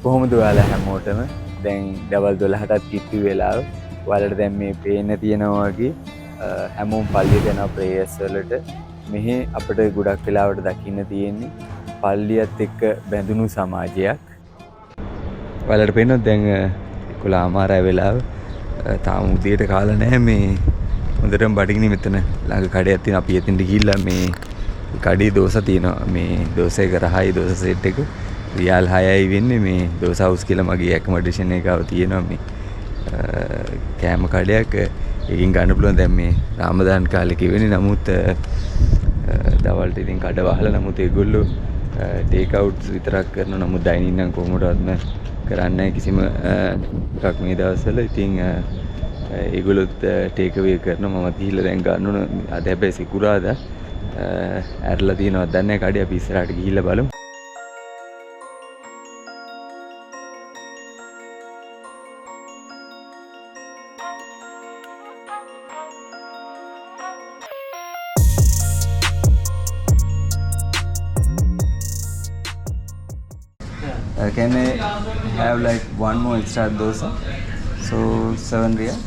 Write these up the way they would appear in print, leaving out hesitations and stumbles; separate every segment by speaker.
Speaker 1: කොහොමද ඔයාලා හැමෝටම දැන් දවල් 12ටත් කිට්ටු වෙලාව ඔයාලට දැන් මේ පේන්න තියෙනවා වගේ හැමෝම පල්ලියට යන ප්‍රේයර්ස් වලට මෙහි අපිට ගොඩක් වෙලාවට දකින්න තියෙන්නේ පල්ලියත් එක්ක බැඳුණු සමාජයක්. ඔයාලට පේනවද දැන් 11:00 වෙලාව තාම උදේට කාලා නැහැ. මේ හොඳටම බඩගිනි මෙතන ළඟ කඩයක් තියෙන අපි එතෙන්ට ගිහිල්ලා මේ කඩේ දෝස තියෙනවා. මේ දෝස එක රහයි දෝස සෙට් එක රියල් 6යි වෙන්නේ. මේ දෝස හවුස් කියලා මගේ ඇකමඩේෂන් එකව තියෙනවා. මේ කෑම කඩයක් එකකින් ගන්න පුළුවන්. දැන් මේ රාමදාන් කාලේ කිවෙන්නේ. නමුත් දවල්ට ඉතින් කඩ වහලා නමුත් ඒගොල්ලෝ ටේක් අවුට්ස් විතරක් කරනවා. නමුත් ඩයිනින් නම් කොහොමදවත්ම කරන්නේ නැහැ කිසිම එකක් මේ දවස්වල. ඉතින් ඒගොල්ලොත් ටේක් අවේ කරනවා. මම ගිහිල්ලා දැන් ගන්න ඕන. අද හැබැයි සිකුරාදා ඇරලා තියෙනවද දන්නේ නැහැ කඩේ. අපි ඉස්සරහට ගිහිල්ලා බලමු. Can I have like one more extra dosa? So 7 riyal.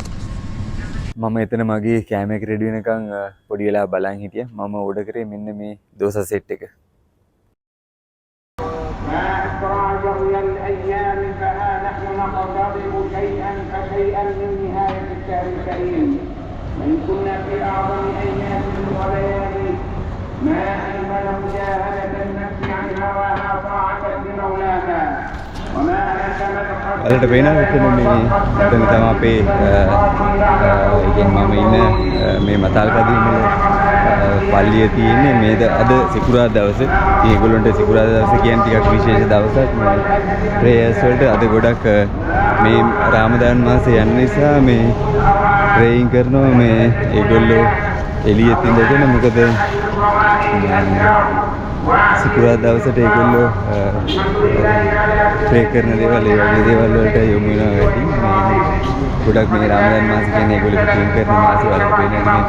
Speaker 1: මම එතන මගේ කෑම එක රෙඩි වෙනකන් පොඩි වෙලා බලන් හිටියා. මම ඕඩර් කරේ මෙන්න මේ දෝසා සෙට් එක. ඔයාලට පේනවද මෙතන මේ මෙතන තමයි අපේ මම ඉන්න මේ මතාල් කදිමේ පල්ලිය තියෙන්නේ. මේද අද සිකුරාදා දවසේ. ඉතින් ඒගොල්ලන්ට සිකුරාදා දවසේ කියන්නේ ටිකක් විශේෂ දවසක්. මේ ප්‍රේයර්ස් වලට අද ගොඩක් මේ රාමදාන් මාසේ යන නිසා මේ ප්‍රේයින් කරනවා. මේ ඒගොල්ලෝ එළියෙත් ඉඳගෙන මොකද සිකුරාදා දවසට ඒගොල්ලෝ ප්‍රේ කරන දේවල් ඒ වගේ දේවල් වලට යොමු වෙනවා වැඩි. ගොඩක් මේ රාමදාන් මාස කියන්නේ ඒගොල්ලෝ ප්‍රේ කරන මාස වලට වෙන්නේ මේ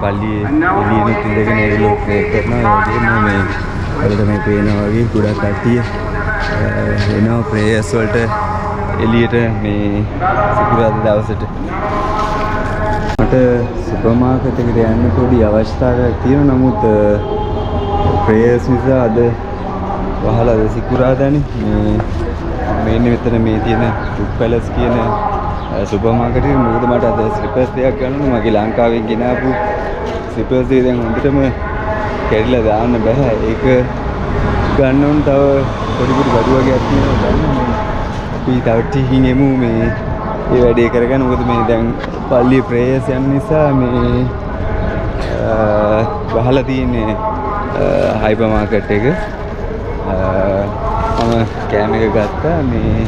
Speaker 1: පල්ලියේ එළියෙත් ඉඳගෙන ඒගොල්ලෝ ප්‍රේ කරනවා. ඒ වගේම මේ වලට මේ පේනවා වගේ ගොඩක් කට්ටිය එනවා ප්‍රේයර්ස් වලට එළියට මේ සිකුරාදා දවසට. මට සුපර් මාකට් එකට යන්න පොඩි අවශ්‍යතාවයක් තියෙනවා. නමුත් ප්‍රේයර්ස් නිසා අද වහලා සිකුරාදානේ. මේ මෙතන මේ තියෙන ටුක් පැලස් කියන සුපර් මාකට් එකේ මොකද මට අද ස්ලිපර්ස් දෙකක් ගන්න ඕනේ. මගේ ලංකාවෙන් ගෙනාපු ස්ලිපර්ස් දෙක දැන් හොඳටම කැඩිලා දාන්න බෑ. ඒක ගන්න ඕන තව පොඩි බඩු වගේක් තියෙනවා. අපි තව ටිකකින් එමු මේ ඒ වැඩේ කරගන්න. මොකද මේ දැන් පල්ලියේ ප්‍රේයර්ස් යන නිසා මේ වහලා තියෙන්නේ හයිපර් මාකට් එක. මම කෑම එක ගත්තා. මේ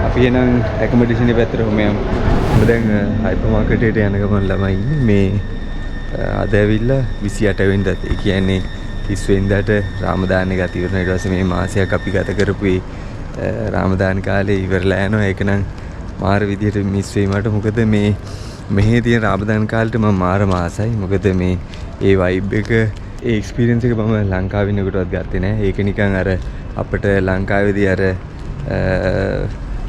Speaker 1: අපි එනම් ඇකමඩේෂන් එක පැත්තට යමු. මම දැන් හයිපර් මාකට් එකට යන ගමන් ළමයි ඉන්නේ. මේ අද ඇවිල්ලා 28 වෙනිදාත් ඒ කියන්නේ 30 වෙනිදාට රාමදාන් එක ගත ඉවරන. ඊට පස්සේ මේ මාසයක් අපි ගත කරපු රාමදාන් කාලේ ඉවරලා යනවා. ඒක නම් මාර විදියට මිස් වෙයි මට. මොකද මේ මෙහි තියෙන රාමදාන් කාලෙට මම මාර මාසයි. මොකද මේ ඒ වයිබ් එක ඒ එක්ස්පීරියන්ස් එක මම ලංකාවේ ඉන්නකොටවත් ගත්තේ නැහැ. ඒක නිකන් අර අපිට ලංකාවේදී අර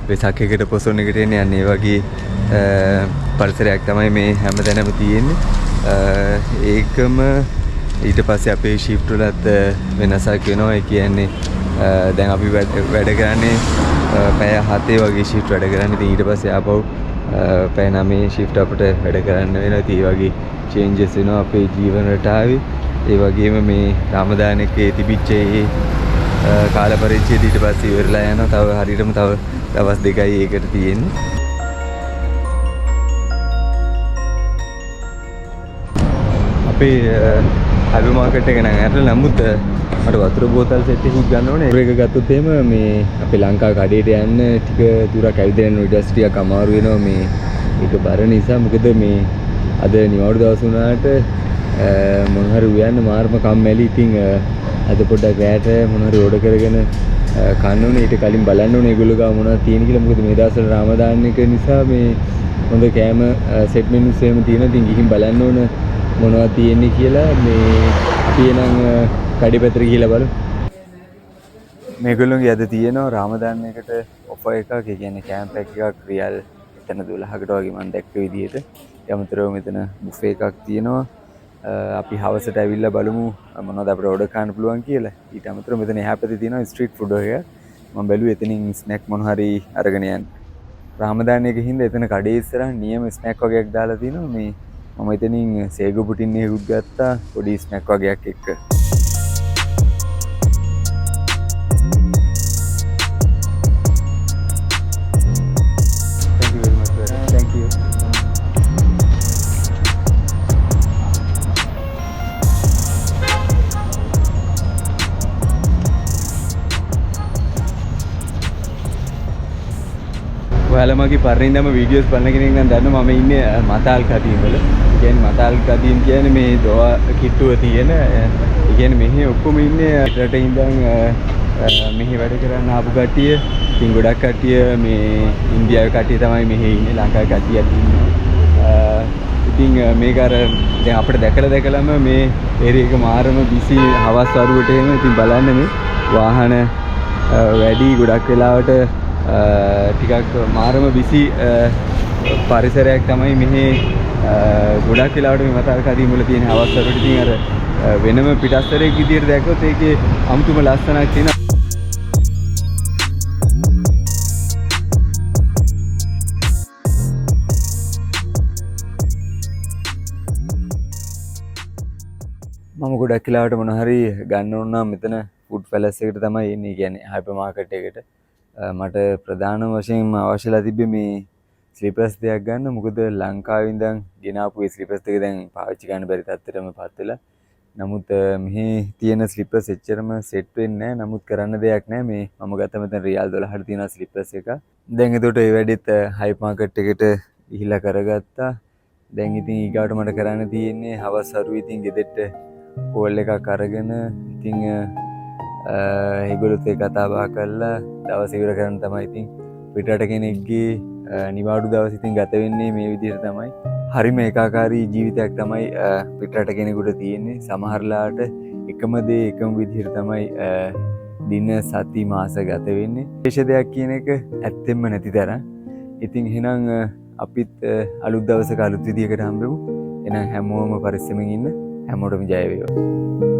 Speaker 1: වෙසක් එකට පොසොන් එකට එන්නේ අන්නේ වගේ පරිසරයක් තමයි මේ හැමතැනම තියෙන්නේ. ඒකම ඊට පස්සේ අපේ ෂිෆ්ට් වලත් වෙනසක් වෙනවා. ඒ කියන්නේ දැන් අපි වැඩ කරන්නේ පැය 7 වගේ ෂිෆ්ට් වැඩ කරන්නේ. ඉතින් ඊට පස්සේ ආපහු පැය 9 ෂිෆ්ට් අපිට වැඩ කරන්න වෙනවා. ඉතින් ඒ වගේ චේන්ජස් වෙනවා අපේ ජීවන රටාවේ. ඒ වගේම මේ රාමදාන් එකේ තිබිච්ච ඒ කාල පරිච්ඡේදය ඊට පස්සේ ඉවරලා යනවා. තව හරියටම තව දවස් 2යි ඒකට තියෙන්නේ. අපේ හයිපර් මාකට් එක නම් ඇරලා නමුත් මට වතුර බෝතල් සෙට් එකක් ගන්න ඕනේ. ඒක ගත්තොත් එහෙම මේ අපේ ලංකාව කඩේට යන්න ටික දුරක් ඇවිදගෙන ඊට පස්සේ ටිකක් අමාරු වෙනවා. මේ ඒක බර නිසා. මොකද මේ අද නිවාඩු දවස් වුණාට මොන හරි උයන්න මාර්ම කම්මැලි. ඉතින් අද පොඩ්ඩක් රැට මොන හරි ඕඩර් කරගෙන කන්න ඕනේ. ඊට කලින් බලන්න ඕනේ ඒගොල්ලෝ ගාව මොනවද තියෙන කියලා. මොකද මේ දවස්වල රාමදාන් එක නිසා මේ හොඳ කෑම සෙට් මෙනුස් එහෙම තියෙනවා. ඉතින් ගිහින් බලන්න ඕන මොනවද තියෙන්නේ කියලා. මේ අපි එනං කඩේ පැත්තට ගිහලා බලමු. මේගොල්ලොන්ගේ අද තියෙනවා රාමදාන් එකට ඔෆර් එකක්. ඒ කියන්නේ කැම්ප් එකක් රියල් එතන 12කට වගේ මම දැක්ක විදිහට. ඒ අමතරව මෙතන බුෆේ එකක් තියෙනවා. අපි හවසට ඇවිල්ලා බලමු මොනවද අපිට ඕඩර් කරන්න පුළුවන් කියලා. ඊට අමතරව මෙතන එහා පැත්තේ තියෙනවා ස්ට්‍රීට් ෆුඩ් එක. මම බැලුවේ එතනින් ස්නැක් මොන හරි අරගෙන යන්න. රාමදාන් එකේ හින්දා එතන කඩේ ඉස්සරහ නියම ස්නැක් වගේක් දාලා තිනවා. මේ මම එතනින් සේගු පුටින් එකකුත් ගත්තා පොඩි ස්නැක් වගේක් එක්ක. Thank you very much, brother. Thank you. ඔයාලා මගේ පරිණාම වීඩියෝස් බලන කෙනෙක් නම් දන්නවා මම ඉන්නේ මතාල් කදීම් වල. ඒ කියන්නේ මතාල් කදීම් කියන්නේ මේ දොව කිට්ටුව තියෙන. ඒ කියන්නේ මෙහි ඔක්කොම ඉන්නේ රට ඉඳන් මෙහි වැඩ කරන්න ආපු කට්ටිය. ඉතින් ගොඩක් කට්ටිය මේ ඉන්දියාවේ කට්ටිය තමයි මෙහි ඉන්නේ. ලංකාවේ කට්ටියක් ඉන්නවා. ඉතින් මේක අර දැන් අපිට දැකලාම මේ ඒරියා එක මාරම බිසි හවස් වරුවට එහෙම. ඉතින් බලන්න මේ වාහන වැඩි ගොඩක් වෙලාවට ටිකක් මාරම බිසි පරිසරයක් තමයි මෙහි ගොඩක් වෙලාවට මේ මතාල් කදීම් වල තියෙන හවස් වරුවට. ඉතින් අර වෙනම පිටස්තරයක් විදියට දැක්කොත් ඒකේ අමුතුම ලස්සනක් තියෙනවා. මම ගොඩක් වෙලාවට මොන හරි ගන්න ඕන නම් මෙතන ෆුඩ් පැලස් එකට තමයි එන්නේ. කියන්නේ හයිපර් මාකට් එකට. මට ප්‍රධාන වශයෙන් අවශ්‍යලා තිබ්බේ මේ ස්ලිපර්ස් දෙයක් ගන්න. මොකද ලංකාවේ ඉඳන් ගෙනාපු ඒ ස්ලිපර්ස් දෙක දැන් පාවිච්චි කරන්න බැරි තත්ත්වෙටම පත් වෙලා. නමුත් මෙහි තියෙන ස්ලිපර්ස් එච්චරම සෙට් වෙන්නේ නැහැ. නමුත් කරන්න දෙයක් නැහැ. මේ මම ගත්ත මෙතන රියල් 12ට තියෙන ස්ලිපර්ස් එක. දැන් ඒකට ඒ වැඩිත් හයිපර් මාකට් එකට ගිහිල්ලා කරගත්තා. දැන් ඉතින් ඊගාට මට කරන්න තියෙන්නේ හවස් හරුවේ ඉතින් ගෙදෙට්ට කෝල් එකක් අරගෙන ඉතින් ඒගොල්ලොත් එක්ක කතා බහ කරලා දවස් ඉවර කරන්න තමයි ඉතින් පිටරට කෙනෙක්ගේ නිවාඩු දවස් ඉතින් ගත වෙන්නේ මේ විදිහට තමයි. හරිම ඒකාකාරී ජීවිතයක් තමයි පිටරට කෙනෙකුට තියෙන්නේ. සමහරලාට එකම දේ එකම විදිහට තමයි දින සති මාස ගත වෙන්නේ. විශේෂ දෙයක් කියන එක ඇත්තෙන්ම නැති තරම්. ඉතින් එහෙනම් අපිත් අලුත් දවසක අලුත් විදියකට හම්බෙමු. එහෙනම් හැමෝම පරිස්සමෙන් ඉන්න. හැමෝටම ජය වේවා.